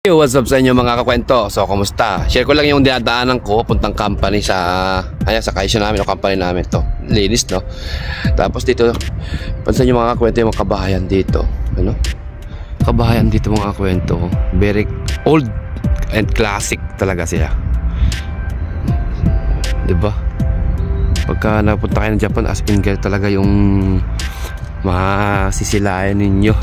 Yo, what's up sa inyo mga kakwento? So, kumusta? Share ko lang yung dinadaanan ko puntang company sa kaisyo namin o company namin to. Linis, no? Tapos dito, pansin nyo mga kakwento yung mga kabahayan dito. Ano? Kabahayan dito mga kakwento. Very old and classic talaga siya. Diba? Pagka napunta kayo ng Japan, as in girl talaga yung masisilayan ninyo.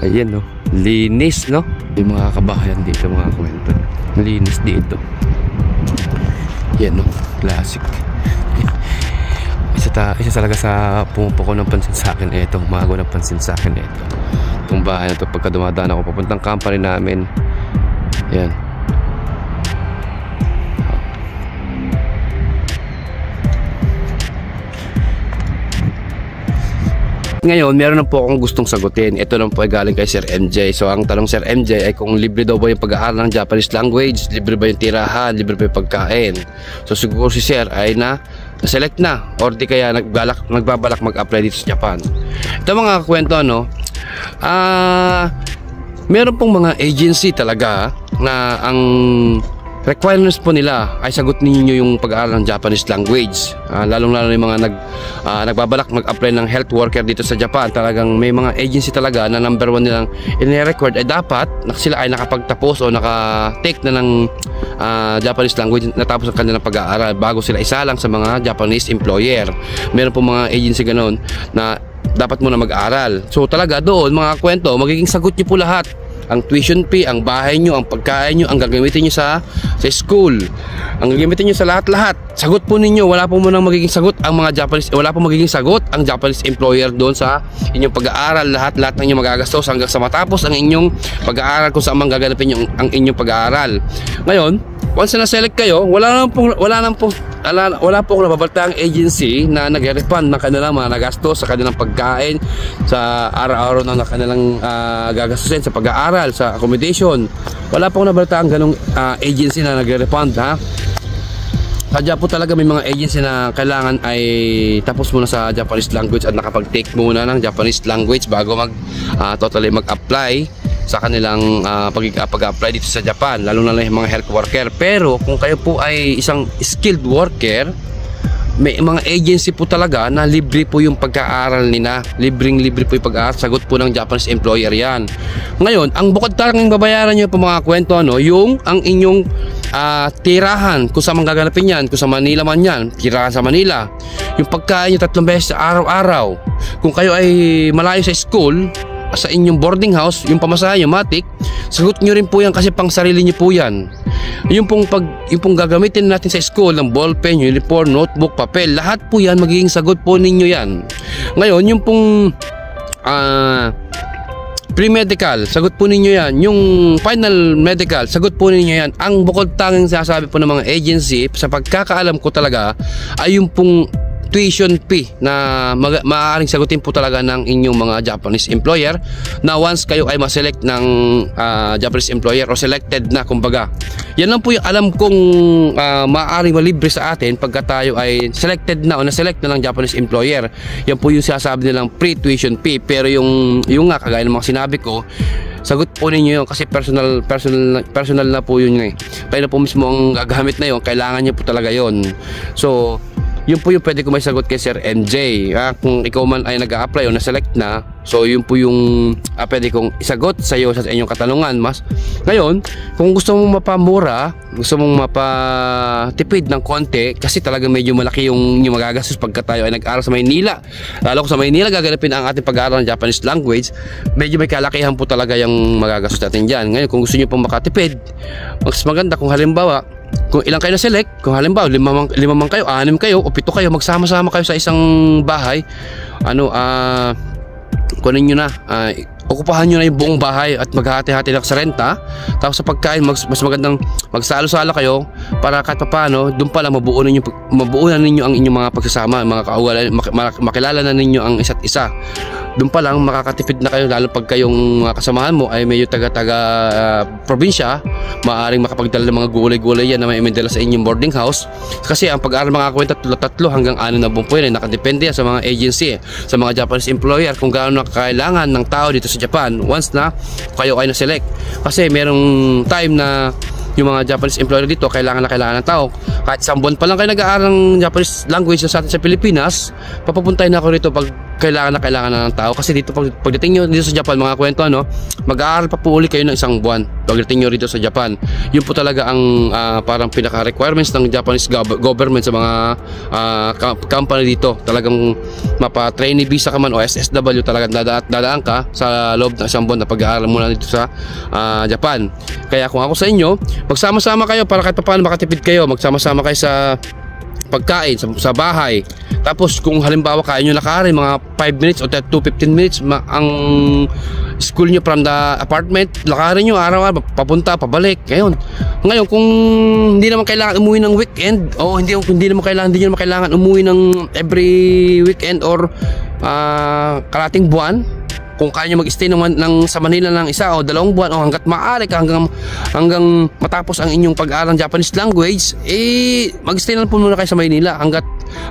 Ayan, no? Linis, no? Yung mga kabahayan dito mga kwento. Linis dito. Yan, no? Classic. Isa talaga sa pumupuko ng pansin sa akin ito. Umago ng pansin sa akin ito. Itong bahay na ito pagka dumadaan ako papuntang company namin. Yan. Ngayon, meron na po akong gustong sagutin. Ito lang po ay galing kay Sir MJ. So, ang tanong Sir MJ ay kung libre daw ba yung pag-aaral ng Japanese language, libre ba yung tirahan, libre ba yung pagkain. So, siguro si Sir ay na-select na or di kaya nagbabalak mag-apply dito sa Japan. Ito mga kwento, no? Meron pong mga agency talaga na ang requirements po nila ay sagot ninyo yung pag-aaral ng Japanese language. Lalong-lalo yung mga nagbabalak mag-apply ng health worker dito sa Japan. Talagang may mga agency talaga na number 1 nilang in-record ay dapat sila ay nakapagtapos o naka-take na ng Japanese language natapos ang kanilang pag-aaral bago sila isalang sa mga Japanese employer. Meron po mga agency ganoon na dapat muna mag-aaral. So talaga doon mga kwento, magiging sagot niyo po lahat. Ang tuition fee, ang bahay nyo, ang pagkain nyo, ang gagamitin nyo sa school, ang gagamitin nyo sa lahat-lahat. Sagot po ninyo, wala po munang magiging sagot ang mga Japanese, wala po magiging sagot ang Japanese employer doon sa inyong pag-aaral. Lahat ng inyong magagastos hanggang sa matapos ang inyong pag-aaral kung saan man gaganapin ang inyong pag-aaral. Ngayon, once na select kayo, wala po nababalta ang agency na nag-refund ng kanilang mga nagastos sa kanilang pagkain, sa araw-araw na kanilang gagastusin sa pag-aaral, sa accommodation. Wala po nabalta ang ganong agency na nag-refund, ha? Sadya po talaga may mga agency na kailangan ay tapos muna sa Japanese language at nakapag-take muna ng Japanese language bago totally mag-apply sa kanilang pag-apply dito sa Japan, lalo na yung mga health worker. Pero kung kayo po ay isang skilled worker, may mga agency po talaga na libre po yung pagka-aaral nila. Libre po yung pag-aaral. Sagot po ng Japanese employer yan. Ngayon, ang bukod talagang babayaran nyo po mga kwento, yung ang inyong tirahan, kung saan man gaganapin yan, kung sa Manila man yan, tirahan sa Manila. Yung pagkain nyo 3 beses sa araw-araw. Kung kayo ay malayo sa school, sa inyong boarding house, yung pamasahe nyo, matik, sagot nyo rin po yan kasi pang sarili nyo po yan. Yung pong gagamitin natin sa school ng ballpen, uniform, notebook, papel, lahat po yan magiging sagot po ninyo yan. Ngayon, yung pong pre-medical, sagot po ninyo yan. Yung final medical, sagot po ninyo yan. Ang bukod tanging sasabi po ng mga agency, sa pagkakaalam ko talaga, ay yung pong tuition fee na maaaring sagutin po talaga ng inyong mga Japanese employer na once kayo ay ma-select ng Japanese employer o selected na, kumbaga. Yan lang po yung alam kong maaaring malibre sa atin pagka tayo ay selected na o na-select na ng Japanese employer. Yan po yung sinasabi nilang pre-tuition fee. Pero yung nga, kagaya ng mga sinabi ko, sagot po ninyo yun kasi personal na po yun eh. Kayo na po mismo ang gagamit na yun, kailangan nyo po talaga yun. So yun po yung pwede ko may sagot kay Sir MJ. Kung ikaw man ay nag-a-apply o na-select na, so yun po yung pwede kong isagot sa iyo sa inyong katanungan. Ngayon, kung gusto mong mapamura, gusto mong mapatipid ng konti, kasi talaga medyo malaki yung magagastos pagka tayo ay nag-aaral sa Maynila. Lalo kung sa Maynila gaganapin ang ating pag-aaral ng Japanese language, medyo may kalakihan po talaga yung magagastos natin dyan. Ngayon, kung gusto nyo pong makatipid, mas maganda kung halimbawa, kung ilang kayo na-select, kung halimbawa 5 man kayo, 6 kayo o 7 kayo, magsama-sama kayo sa isang bahay, kunin nyo na, okupahan nyo na yung buong bahay at maghati-hati lang sa renta. Tapos sa pagkain, mas magandang magsalo-salo kayo para kahit paano, doon pala mabuo na ninyo ang inyong mga pagsasama, mga kaugalan, makilala na ninyo ang isa't isa. doon pa lang makakatipid na kayo, lalo pag kayong kasamahan mo ay medyo taga probinsya, maaaring makapagdala ng mga gulay-gulay yan na may dala sa inyong boarding house. Kasi ang pag-aaral mga kwenta 3 hanggang 6 na buong po yan, nakadepende yan sa mga agency, sa mga Japanese employer kung gaano na kailangan ng tao dito sa Japan once na kayo ay na-select. Kasi merong time na yung mga Japanese employer dito kailangan ng tao. Kahit isang buwan pa lang kayo nag-aaral ng Japanese language sa atin sa Pilipinas, papapuntahin na ako rito pag kailangan na ng tao. Kasi dito pagdating nyo dito sa Japan mga kwento, mag-aaral pa po uli kayo ng isang buwan pagdating nyo rito sa Japan. Yun po talaga ang parang pinaka-requirements ng Japanese government sa mga company dito. Talagang mapa-trainee visa ka man o SSW, talagang dadaan ka sa loob ng isang buwan na pag-aaral muna dito sa Japan. Kaya kung ako sa inyo, magsama-sama kayo para kahit paano makatipid kayo, magsama-sama kayo sa pagkain sa bahay. Tapos kung halimbawa kaya nyo lakarin mga 5 minutes o 15 minutes ang school nyo from the apartment, lakarin nyo araw-araw, papunta, pabalik. Ngayon kung hindi naman kailangan umuwi ng weekend o hindi naman kailangan umuwi ng every weekend or kalating buwan, kung kaya nyo mag-stay sa Manila ng 1 o 2 buwan o hanggat maaari ka hanggang matapos ang inyong pag-aaral ng Japanese language, mag-stay na po muna kayo sa Manila hanggat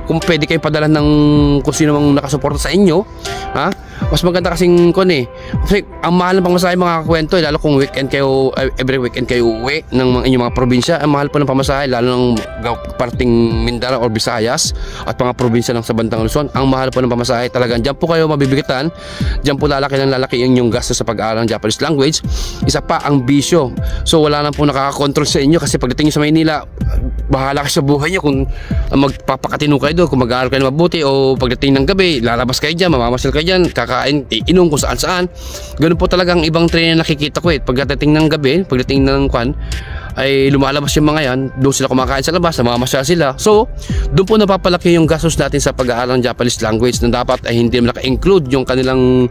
kung pwede kayo padala ng kung sino mang nakasuporta sa inyo. Mas maganda kasing kasi ang mahal ng pamasahe mga kwento, lalo kung weekend kayo, every weekend kayo uwi ng inyong mga probinsya, ang mahal po ng pamasahe, lalo ng parting Mindanao or Visayas at mga probinsya ng sa bandang Luzon, ang mahal po ng pamasahe. Talagang dyan po kayo mabibigatan, dyan po lalaki yung inyong gastos sa pag-aaral ng Japanese language. Isa pa ang bisyo, so wala na po nakakakontrol sa inyo, kasi pagdating nyo sa Maynila, bahala kayo sa buhay nyo kung magpapakatino kayo doon, kung mag-aaral kayo mabuti, o pagdating ng gabi lalabas kayo dyan, mamamasyal kayo dyan, kakain, inom kung saan. Ganun po talagang ibang train na nakikita ko pagdating ng gabi, pagdating ng ay lumalabas yung mga yan, doon sila kumakain sa labas, namamasyal sila. So doon po napapalaki yung gastos natin sa pag-aaral ng Japanese language, na dapat ay hindi naman naka-include yung kanilang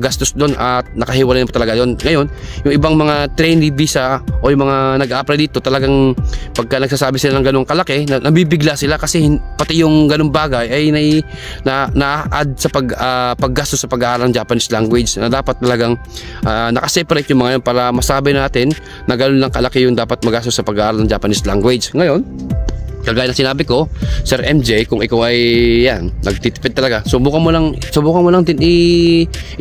gastos doon, at nakahiwalay na po talaga yun. Ngayon yung ibang mga trainee visa o yung mga nag-a-apply dito, talagang pagka nagsasabi sila ng ganung kalaki, nabibigla sila, kasi pati yung ganung bagay ay na-add sa paggastos sa pag-aaral ng Japanese language, na dapat talagang nakaseparate yung mga yun para masabi natin na ganun lang kalaki yung dapat magastos sa pag-aaral ng Japanese language. Ngayon, kagaya na sinabi ko, Sir MJ, kung ikaw ay nagtitipid talaga, subukan mo lang din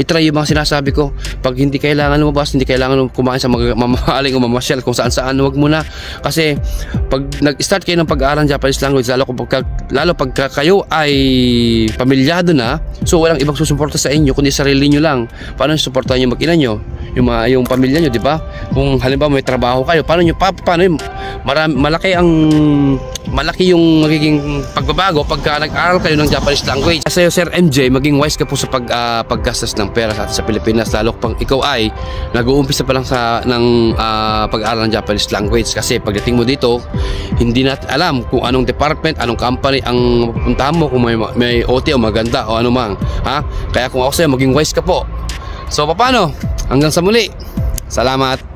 i-try yung mga sinasabi ko. Pag hindi kailangan lumabas, hindi kailangan kumain sa mamahaling o mamasyal kung saan, wag mo na. Kasi pag nag-start kayo ng pag-aaral ng Japanese language, lalo pag kayo ay pamilyado na, so walang ibang susuporta sa inyo kundi sarili nyo lang. Paano susuportahan yung mag-ina nyo, yung pamilya nyo, di ba? Kung halimbawa may trabaho kayo, paano malaki yung magiging pagbabago pagka nag-aaral kayo ng Japanese language. Kasi Sir MJ, maging wise ka po sa paggastos ng pera sa Pilipinas, lalo pang ikaw ay nag-uumpisa pa lang ng pag-aaral ng Japanese language. Kasi pagdating mo dito, hindi natin alam kung anong department, anong company ang pupuntahan mo, kung may OT o maganda o ano mang. Kaya kung ako sa'yo, maging wise ka po. So paano? Hanggang sa muli. Salamat.